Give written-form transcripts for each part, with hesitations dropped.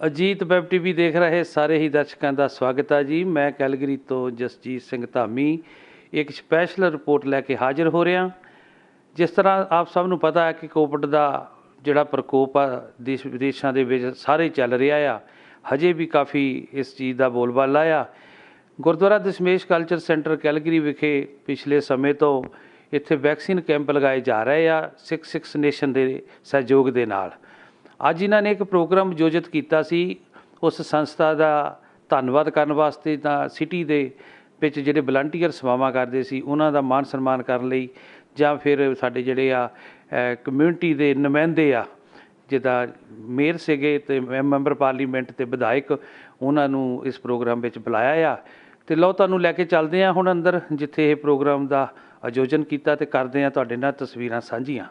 Ajit web TV ਦੇਖ ਰਹੇ ਸਾਰੇ ਹੀ ਦਰਸ਼ਕਾਂ ਦਾ ਸਵਾਗਤ ਹੈ ਜੀ। ਮੈਂ ਕੈਲਗਰੀ ਤੋਂ ਜਸਜੀਤ ਸਿੰਘ ਧਾਮੀ ਇੱਕ ਸਪੈਸ਼ਲ ਰਿਪੋਰਟ ਲੈ ਕੇ ਹਾਜ਼ਰ ਹੋ ਰਿਹਾ। ਜਿਸ ਤਰ੍ਹਾਂ ਆਪ ਸਭ ਨੂੰ ਪਤਾ ਹੈ ਕਿ ਕੋਵਿਡ ਦਾ ਜਿਹੜਾ ਪ੍ਰਕੋਪ ਆ ਦੇਸ਼ ਵਿਦੇਸ਼ਾਂ ਦੇ ਵਿੱਚ ਸਾਰੇ ਚੱਲ ਰਿਹਾ ਆ। ਹਜੇ ਵੀ ਕਾਫੀ ਇਸ ਚੀਜ਼ ਦਾ ਬੋਲਬਾਲਾ ਆ। Gurdwara Dashmesh culture centre Calgary ਵਿਖੇ ਪਿਛਲੇ ਸਮੇਂ ਤੋਂ ਇੱਥੇ ਵੈਕਸੀਨ ਕੈਂਪ ਲਗਾਏ ਜਾ ਰਹੇ ਆ ਸਿਕਸ ਨੇਸ਼ਨ ਦੇ ਸਹਿਯੋਗ ਦੇ ਨਾਲ। ਅੱਜ ਇਹਨਾਂ ਨੇ ਇੱਕ ਪ੍ਰੋਗਰਾਮ ਆਯੋਜਿਤ ਕੀਤਾ ਸੀ। ਉਸ ਸੰਸਥਾ ਦਾ ਧੰਨਵਾਦ ਕਰਨ ਵਾਸਤੇ ਤਾਂ ਸਿਟੀ ਦੇ ਵਿੱਚ ਜਿਹੜੇ ਵਲੰਟੀਅਰ ਸੇਵਾਵਾਂ ਕਰਦੇ ਸੀ ਉਹਨਾਂ ਦਾ ਮਾਣ ਸਨਮਾਨ ਕਰਨ ਲਈ, ਜਾਂ ਫਿਰ ਸਾਡੇ ਜਿਹੜੇ ਆ ਕਮਿਊਨਿਟੀ ਦੇ ਨੁਮਾਇੰਦੇ ਆ ਜਿੱਦਾਂ ਮੇਅਰ ਸੀਗੇ ਅਤੇ ਮੈਂਬਰ ਪਾਰਲੀਮੈਂਟ ਅਤੇ ਵਿਧਾਇਕ, ਉਹਨਾਂ ਨੂੰ ਇਸ ਪ੍ਰੋਗਰਾਮ ਵਿੱਚ ਬੁਲਾਇਆ ਆ। ਅਤੇ ਲਓ ਤੁਹਾਨੂੰ ਲੈ ਕੇ ਚੱਲਦੇ ਹਾਂ ਹੁਣ ਅੰਦਰ ਜਿੱਥੇ ਇਹ ਪ੍ਰੋਗਰਾਮ ਦਾ ਆਯੋਜਨ ਕੀਤਾ, ਅਤੇ ਕਰਦੇ ਹਾਂ ਤੁਹਾਡੇ ਨਾਲ ਤਸਵੀਰਾਂ ਸਾਂਝੀਆਂ।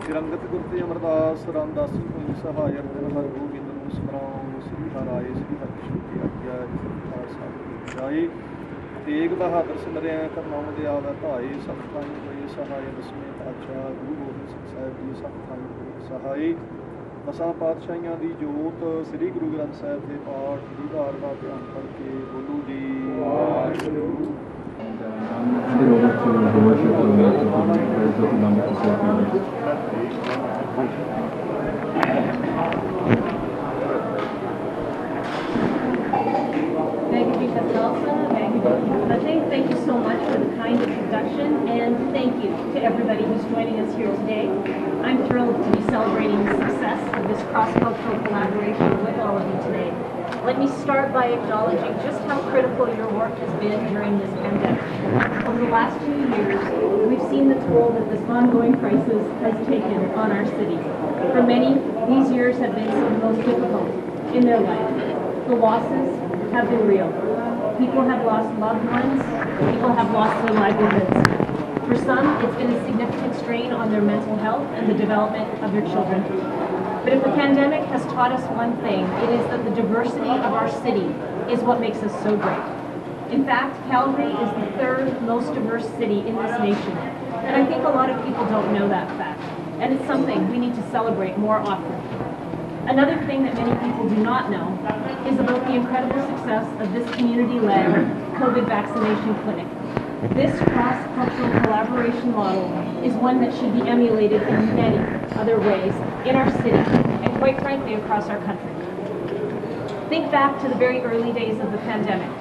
ਸਿਰੰਗਤ ਗੁਰਤੇ ਅਮਰਦਾਸ ਰਾਮਦਾਸ ਸਿੰਘ ਸਹਾਇ ਅਰਜਨ ਹਰ ਗੋਬਿੰਦ ਨੂੰ ਸਮਰਾਉ ਸ੍ਰੀ ਹਰਾਏ ਸ੍ਰੀ ਹਰਿਕ੍ਰਿਸ਼ਨ ਕੀ ਆਗਿਆ ਖਾਲਸਾ ਜਾਏ ਤੇਗ ਬਹਾਦਰ ਸਿਮਰਿਆ ਕਰਨਾਉ ਦੇ ਆਵੈ ਭਾਏ ਸਭ ਥਾਈਂ ਹੋਏ ਸਹਾਇ ਦਸਵੇਂ ਪਾਤਸ਼ਾਹ ਗੁਰੂ ਗੋਬਿੰਦ ਸਿੰਘ ਸਾਹਿਬ ਜੀ ਸਭ ਥਾਈਂ ਹੋਏ ਸਹਾਇ। ਦਸਾਂ ਪਾਤਸ਼ਾਹੀਆਂ ਦੀ ਜੋਤ ਸ੍ਰੀ ਗੁਰੂ ਗ੍ਰੰਥ ਸਾਹਿਬ ਦੇ ਪਾਠ ਦੀ ਵਾਰ ਦਾ ਧਿਆਨ ਕਰਕੇ ਬੋਲੂ ਜੀ Waheguru. Thank you so much for the kind introduction, and thank you to everybody who's joining us here today. I'm thrilled to be celebrating the success of this cross-cultural collaboration with all of you today. Let me start by acknowledging just how critical your work has been during this pandemic. Over the last 2 years, we've seen the toll that this ongoing crisis has taken on our city. For many, these years have been some of the most difficult in their life. The losses have been real. People have lost loved ones. People have lost their livelihoods. For some, it's been a significant strain on their mental health and the development of their children. But if the pandemic has taught us one thing, it is that the diversity of our city is what makes us so great. In fact, Calgary is the third most diverse city in this nation. And I think a lot of people don't know that fact. And it's something we need to celebrate more often. Another thing that many people do not know is about the incredible success of this community-led COVID vaccination clinic. This cross-cultural collaboration model is one that should be emulated in many other ways in our city and quite frankly across our country. Think back to the very early days of the pandemic,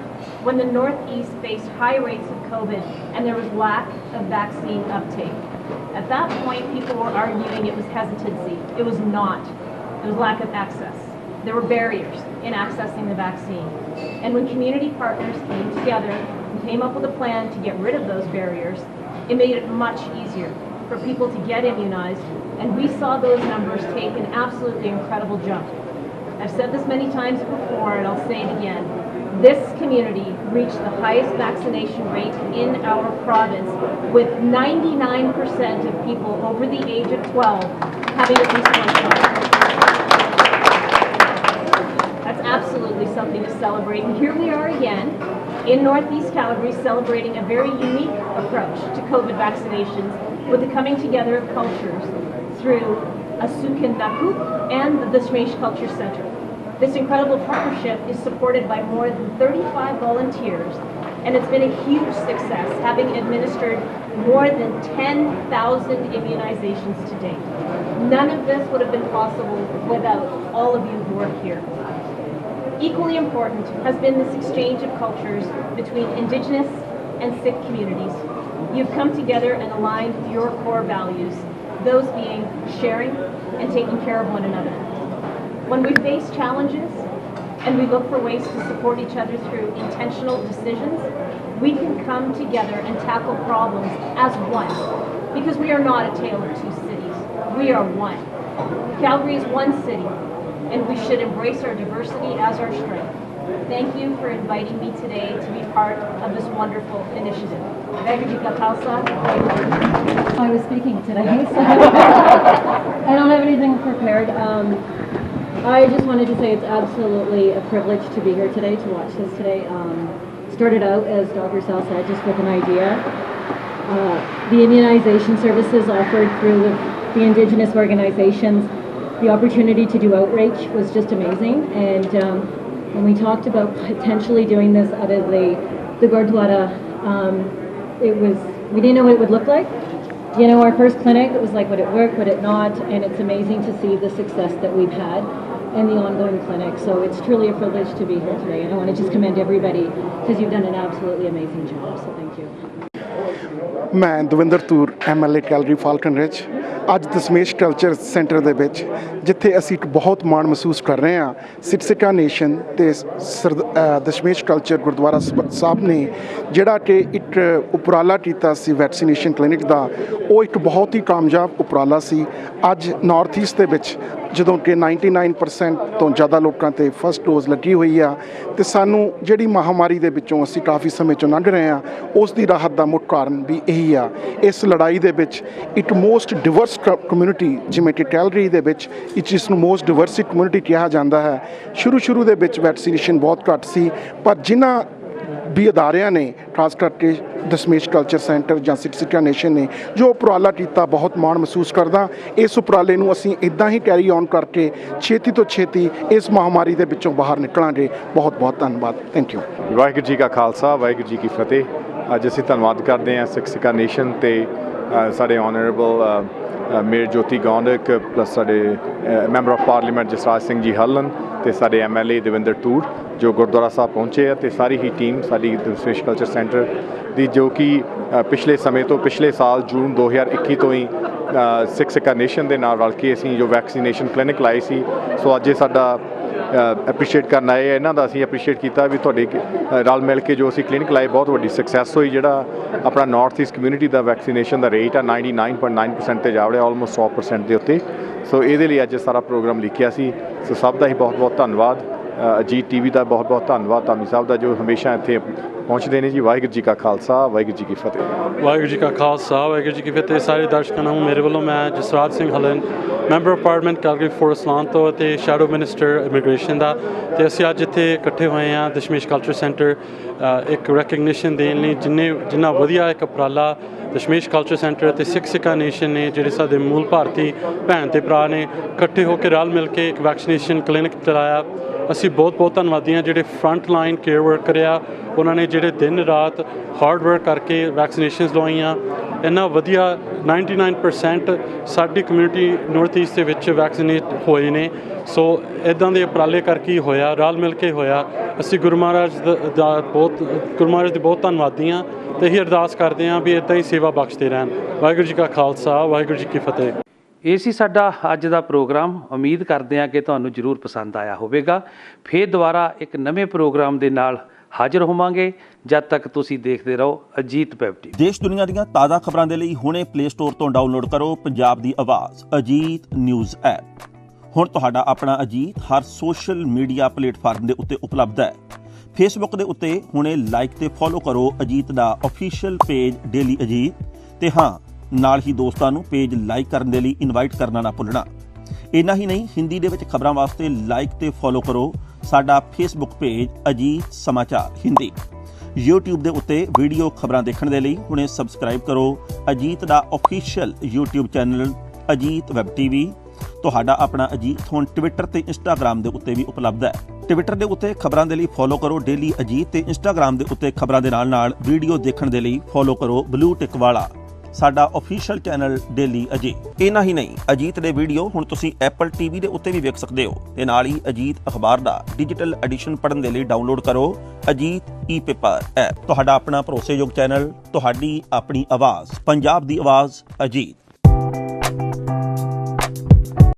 when the Northeast faced high rates of COVID and there was lack of vaccine uptake. At that point, people were arguing it was hesitancy. It was not. It was lack of access. There were barriers in accessing the vaccine. And when community partners came together and came up with a plan to get rid of those barriers, it made it much easier for people to get immunized. And we saw those numbers take an absolutely incredible jump. I've said this many times before, and I'll say it again. This community reached the highest vaccination rate in our province, with 99% of people over the age of 12 having at least one shot. That's absolutely something to celebrate. And here we are again in Northeast Calgary celebrating a very unique approach to COVID vaccinations with the coming together of cultures through Asukindaku and the Dasmesh Culture Center. This incredible partnership is supported by more than 35 volunteers, and it's been a huge success, having administered more than 10,000 immunizations to date. None of this would have been possible without all of you who are here. Equally important has been this exchange of cultures between Indigenous and Sikh communities. You've come together and aligned with your core values, those being sharing and taking care of one another. When we face challenges and we look for ways to support each other through intentional decisions, we can come together and tackle problems as one, because we are not a tale of two cities. We are one. Calgary is one city, and we should embrace our diversity as our strength. Thank you for inviting me today to be part of this wonderful initiative. Vaigu Ji Ka Khalsa, Vaigu Ji Ki Fateh. I was speaking today, so I don't have anything prepared. I just wanted to say it's absolutely a privilege to be here today, to watch this today. Started out, as Dr. Sal said, just with an idea. The immunization services offered through the Indigenous organizations, the opportunity to do outreach was just amazing. And when we talked about potentially doing this out of the Gurdwara, we didn't know what it would look like. You know, our first clinic, it was like, would it work, would it not? And it's amazing to see the success that we've had and the ongoing clinic. So it's truly a privilege to be here today. And I want to just commend everybody because you've done an absolutely amazing job. So thank you. ਮੈਂ ਦਵਿੰਦਰ ਤੂਰ MLA Calgary Falcon ਰਿਜ ਅੱਜ Dasmesh culture centre ਦੇ ਵਿੱਚ ਜਿੱਥੇ ਅਸੀਂ ਇੱਕ ਬਹੁਤ ਮਾਣ ਮਹਿਸੂਸ ਕਰ ਰਹੇ ਹਾਂ ਸਿੱਖਿਆ ਨੇਸ਼ਨ ਤੇ ਦਸਮੇਸ਼ ਕਲਚਰ ਗੁਰਦੁਆਰਾ ਸਾਹਿਬ ਨੇ ਜਿਹੜਾ ਕਿ ਇੱਕ ਉਪਰਾਲਾ ਕੀਤਾ ਸੀ ਵੈਕਸੀਨੇਸ਼ਨ ਕਲੀਨਿਕ ਦਾ ਉਹ ਇੱਕ ਬਹੁਤ ਹੀ ਕਾਮਯਾਬ ਉਪਰਾਲਾ ਸੀ। ਅੱਜ ਨਾਰਥ ਈਸਟ ਦੇ ਵਿੱਚ ਜਦੋਂ ਕਿ 99% ਤੋਂ ਜ਼ਿਆਦਾ ਲੋਕਾਂ ਤੇ ਫਸਟ ਡੋਜ਼ ਲੱਗੀ ਹੋਈ ਆ ਤੇ ਸਾਨੂੰ ਜਿਹੜੀ ਮਹਾਮਾਰੀ ਦੇ ਵਿੱਚੋਂ ਅਸੀਂ ਕਾਫੀ ਸਮੇਂ ਚੋਂ ਲੰਘ ਰਹੇ ਹਾਂ ਉਸ ਦੀ ਰਾਹਤ ਦਾ ਮੁੱਖ ਕਾਰਨ ਵੀ ਇਹੀ ਆ। ਇਸ ਲੜਾਈ ਦੇ ਵਿੱਚ ਇੱਕ ਮੋਸਟ ਡਿਵਰਸ ਕਮਿਊਨਿਟੀ ਜਿਵੇਂ ਕਿ ਕੈਲਗਰੀ ਦੇ ਵਿੱਚ ਇਸ ਨੂੰ ਮੋਸਟ ਡਿਵਰਸਿਟੀ ਕਮਿਊਨਿਟੀ ਕਿਹਾ ਜਾਂਦਾ ਹੈ। ਸ਼ੁਰੂ ਦੇ ਵਿੱਚ ਵੈਕਸੀਨੇਸ਼ਨ ਬਹੁਤ ਘੱਟ ਸੀ ਪਰ ਜਿਨ੍ਹਾਂ ਵੀ ਅਦਾਰਿਆਂ ਨੇ ਖਾਸ ਕਰਕੇ ਦਸਮੇਸ਼ ਕਲਚਰ ਸੈਂਟਰ ਜਾਂ ਸਿੱਖਿਆ ਨੇਸ਼ਨ ਨੇ ਜੋ ਉਪਰਾਲਾ ਕੀਤਾ ਬਹੁਤ ਮਾਣ ਮਹਿਸੂਸ ਕਰਦਾ। ਇਸ ਉਪਰਾਲੇ ਨੂੰ ਅਸੀਂ ਇੱਦਾਂ ਹੀ ਕੈਰੀ ਔਨ ਕਰਕੇ ਛੇਤੀ ਤੋਂ ਛੇਤੀ ਇਸ ਮਹਾਮਾਰੀ ਦੇ ਵਿੱਚੋਂ ਬਾਹਰ ਨਿਕਲਾਂਗੇ। ਬਹੁਤ ਬਹੁਤ ਧੰਨਵਾਦ। Thank you. ਵਾਹਿਗੁਰੂ ਜੀ ਕਾ ਖਾਲਸਾ ਵਾਹਿਗੁਰੂ ਜੀ ਕੀ ਫਤਿਹ। ਅੱਜ ਅਸੀਂ ਧੰਨਵਾਦ ਕਰਦੇ ਹਾਂ ਸਿੱਖਿਆ ਨੇਸ਼ਨ ਤੇ ਸਾਡੇ ਆਨਰੇਬਲ ਮੇਅਰ ਜੋਤੀ ਗੌਂਡਕ ਪਲੱਸ ਸਾਡੇ member of parliament Jasraj Singh ji ਹੱਲਨ ਤੇ ਸਾਡੇ MLA ਦਵਿੰਦਰ ਤੂਰ ਜੋ ਗੁਰਦੁਆਰਾ ਸਾਹਿਬ ਪਹੁੰਚੇ ਆ ਤੇ ਸਾਰੀ ਹੀ ਟੀਮ ਸਾਡੀ ਦਸਮੇਸ਼ ਕਲਚਰ ਸੈਂਟਰ ਦੀ ਜੋ ਕਿ ਪਿਛਲੇ ਸਮੇਂ ਤੋਂ ਪਿਛਲੇ ਸਾਲ ਜੂਨ 2021 ਤੋਂ ਹੀ ਸਿੱਖਿਆ ਨੇਸ਼ਨ ਦੇ ਨਾਲ ਰਲ ਕੇ ਅਸੀਂ ਜੋ ਵੈਕਸੀਨੇਸ਼ਨ ਕਲੀਨਿਕ ਲਾਏ ਸੀ ਸੋ ਅੱਜ ਇਹ ਸਾਡਾ ਐਪਰੀਸ਼ੀਏਟ ਕਰਨ ਆਏ ਇਹਨਾਂ ਦਾ ਅਸੀਂ ਐਪਰੀਸ਼ੀਏਟ ਕੀਤਾ ਵੀ ਤੁਹਾਡੇ ਰਲ ਮਿਲ ਕੇ ਜੋ ਅਸੀਂ ਕਲੀਨਿਕ ਲਾਏ ਬਹੁਤ ਵੱਡੀ ਸਕਸੈਸ ਹੋਈ। ਜਿਹੜਾ ਆਪਣਾ ਨਾਰਥ ਈਸਟ ਕਮਿਊਨਿਟੀ ਦਾ ਵੈਕਸੀਨੇਸ਼ਨ ਦਾ ਰੇਟ ਆ 99.9% ਤੇ ਜਾ ਵੜਿਆ ਆਲਮੋਸਟ 100% ਦੇ ਉੱਤੇ। ਸੋ ਇਹਦੇ ਲਈ ਅੱਜ ਸਾਰਾ ਪ੍ਰੋਗਰਾਮ ਲਿਖਿਆ ਸੀ। ਸੋ ਸਭ ਦਾ ਹੀ ਬਹੁਤ ਬਹੁਤ ਧੰਨਵਾਦ। ਅਜੀਤ TV ਦਾ ਬਹੁਤ ਬਹੁਤ ਧੰਨਵਾਦ ਧਾਮੀ ਸਾਹਿਬ ਦਾ ਜੋ ਹਮੇਸ਼ਾ ਇੱਥੇ ਪਹੁੰਚਦੇ ਨੇ ਜੀ। ਵਾਹਿਗੁਰੂ ਜੀ ਕਾ ਖਾਲਸਾ ਵਾਹਿਗੁਰੂ ਜੀ ਕੀ ਫਤਿਹ। ਵਾਹਿਗੁਰੂ ਜੀ ਕਾ ਖਾਲਸਾ ਵਾਹਿਗੁਰੂ ਜੀ ਕੀ ਫਤਿਹ। ਸਾਰੇ ਦਰਸ਼ਕਾਂ ਨੂੰ ਮੇਰੇ ਵੱਲੋਂ ਮੈਂ Jasraj Singh Hallan member of parliament Calgary Forest Lawn ਤੋਂ ਅਤੇ ਸ਼ੈਡੋ ਮਿਨਿਸਟਰ ਇਮੀਗ੍ਰੇਸ਼ਨ ਦਾ ਅਤੇ ਅਸੀਂ ਅੱਜ ਇੱਥੇ ਇਕੱਠੇ ਹੋਏ ਹਾਂ ਦਸਮੇਸ਼ ਕਲਚਰ ਸੈਂਟਰ ਇੱਕ ਰੈਕਗਨੀਸ਼ਨ ਦੇਣ ਲਈ ਜਿੰਨਾ ਵਧੀਆ ਇੱਕ ਉਪਰਾਲਾ ਦਸਮੇਸ਼ ਕਲਚਰ ਸੈਂਟਰ ਅਤੇ ਸਿੱਖਿਆ ਨੇਸ਼ਨ ਨੇ ਜਿਹੜੇ ਸਾਡੇ ਮੂਲ ਭਾਰਤੀ ਭੈਣ ਅਤੇ ਭਰਾ ਨੇ ਇਕੱਠੇ ਹੋ ਕੇ ਰਲ ਮਿਲ ਕੇ ਇੱਕ ਵੈਕਸੀਨੇਸ਼ਨ ਕਲੀਨਿਕ ਚਲਾਇਆ। ਅਸੀਂ ਬਹੁਤ ਧੰਨਵਾਦੀ ਹਾਂ ਜਿਹੜੇ ਫਰੰਟ ਲਾਈਨ ਕੇਅਰ ਵਰਕਰ ਆ ਉਹਨਾਂ ਨੇ ਜਿਹੜੇ ਦਿਨ ਰਾਤ ਹਾਰਡ ਵਰਕ ਕਰਕੇ ਵੈਕਸੀਨੇਸ਼ਨਸ ਲਵਾਈਆਂ। ਇੰਨਾ ਵਧੀਆ 99% ਸਾਡੀ ਕਮਿਊਨਿਟੀ ਨਾਰਥ ਈਸਟ ਦੇ ਵਿੱਚ ਵੈਕਸੀਨੇਟ ਹੋਏ ਨੇ। ਸੋ ਇੱਦਾਂ ਦੇ ਉਪਰਾਲੇ ਕਰਕੇ ਹੀ ਹੋਇਆ, ਰਲ ਮਿਲ ਕੇ ਹੋਇਆ। ਅਸੀਂ ਗੁਰੂ ਮਹਾਰਾਜ ਦੇ ਬਹੁਤ ਧੰਨਵਾਦੀ ਹਾਂ ਅਤੇ ਇਹੀ ਅਰਦਾਸ ਕਰਦੇ ਹਾਂ ਵੀ ਇੱਦਾਂ ਹੀ ਸੇਵਾ ਬਖਸ਼ਦੇ ਰਹਿਣ। ਵਾਹਿਗੁਰੂ ਜੀ ਕਾ ਖਾਲਸਾ ਵਾਹਿਗੁਰੂ ਜੀ ਕੀ ਫਤਿਹ। ਇਹ ਸੀ ਸਾਡਾ ਅੱਜ ਦਾ ਪ੍ਰੋਗਰਾਮ। ਉਮੀਦ ਕਰਦੇ ਹਾਂ ਕਿ ਤੁਹਾਨੂੰ ਜ਼ਰੂਰ ਪਸੰਦ ਆਇਆ ਹੋਵੇਗਾ। ਫਿਰ ਦੁਬਾਰਾ ਇੱਕ ਨਵੇਂ ਪ੍ਰੋਗਰਾਮ ਦੇ ਨਾਲ ਹਾਜ਼ਰ ਹੋਵਾਂਗੇ। ਜਦ ਤੱਕ ਤੁਸੀਂ ਦੇਖਦੇ ਰਹੋ ਅਜੀਤ WebTV। ਦੇਸ਼ ਦੁਨੀਆ ਦੀਆਂ ਤਾਜ਼ਾ ਖਬਰਾਂ ਦੇ ਲਈ ਹੁਣੇ ਪਲੇ ਸਟੋਰ ਤੋਂ ਡਾਊਨਲੋਡ ਕਰੋ ਪੰਜਾਬ ਦੀ ਆਵਾਜ਼ ਅਜੀਤ ਨਿਊਜ਼ ਐਪ। ਹੁਣ ਤੁਹਾਡਾ ਆਪਣਾ ਅਜੀਤ ਹਰ ਸੋਸ਼ਲ ਮੀਡੀਆ ਪਲੇਟਫਾਰਮ ਦੇ ਉੱਤੇ ਉਪਲਬਧ ਹੈ। ਫੇਸਬੁੱਕ ਦੇ ਉੱਤੇ ਹੁਣੇ ਲਾਈਕ ਤੇ ਫੋਲੋ ਕਰੋ ਅਜੀਤ ਦਾ ਅਫੀਸ਼ੀਅਲ ਪੇਜ ਡੇਲੀ ਅਜੀਤ ਤੇ ਹਾਂ ਨਾਲ ਹੀ ਦੋਸਤਾਂ ਨੂੰ ਪੇਜ ਲਾਈਕ ਕਰਨ ਦੇ ਲਈ ਇਨਵਾਈਟ ਕਰਨਾ ਨਾ ਭੁੱਲਣਾ। ਇੰਨਾ ਹੀ ਨਹੀਂ ਹਿੰਦੀ ਦੇ ਵਿੱਚ ਖਬਰਾਂ ਵਾਸਤੇ ਲਾਈਕ ਤੇ ਫੋਲੋ ਕਰੋ ਸਾਡਾ ਫੇਸਬੁੱਕ ਪੇਜ ਅਜੀਤ ਸਮਾਚਾਰ ਹਿੰਦੀ। YouTube ਦੇ ਉੱਤੇ ਵੀਡੀਓ ਖਬਰਾਂ ਦੇਖਣ ਦੇ ਲਈ ਹੁਣੇ ਸਬਸਕ੍ਰਾਈਬ ਕਰੋ ਅਜੀਤ ਦਾ official YouTube channel Ajit WebTV। ਤੁਹਾਡਾ ਆਪਣਾ ਅਜੀਤ ਹੁਣ ਟਵਿੱਟਰ ਤੇ ਇੰਸਟਾਗ੍ਰਾਮ ਦੇ ਉੱਤੇ ਵੀ ਉਪਲਬਧ ਹੈ। ਟਵਿੱਟਰ ਦੇ ਉੱਤੇ ਖਬਰਾਂ ਦੇ ਲਈ ਫੋਲੋ ਕਰੋ ਡੇਲੀ ਅਜੀਤ ਤੇ ਇੰਸਟਾਗ੍ਰਾਮ ਦੇ ਉੱਤੇ ਖਬਰਾਂ ਦੇ ਨਾਲ ਵੀਡੀਓ ਦੇਖਣ ਦੇ ਲਈ ਫੋਲੋ ਕਰੋ ਬਲੂ ਟਿਕ ਵਾਲਾ ਸਾਡਾ ਅਫੀਸ਼ੀਅਲ ਚੈਨਲ ਡੇਲੀ ਅਜੀਤ। ਇੰਨਾ ਹੀ ਨਹੀਂ, ਅਜੀਤ ਦੇ ਵੀਡੀਓ ਹੁਣ ਤੁਸੀਂ ਐਪਲ ਟੀਵੀ ਦੇ ਉੱਤੇ ਵੀ ਵੇਖ ਸਕਦੇ ਹੋ ਤੇ ਨਾਲ ਹੀ ਅਜੀਤ ਅਖਬਾਰ ਦਾ ਡਿਜੀਟਲ ਐਡੀਸ਼ਨ ਪੜ੍ਹਨ ਦੇ ਲਈ ਡਾਊਨਲੋਡ ਕਰੋ ਅਜੀਤ ਈ-ਪੇਪਰ ਐਪ। ਤੁਹਾਡਾ ਆਪਣਾ ਭਰੋਸੇਯੋਗ ਚੈਨਲ, ਤੁਹਾਡੀ ਆਪਣੀ ਆਵਾਜ਼, ਪੰਜਾਬ ਦੀ ਆਵਾਜ਼, ਅਜੀਤ।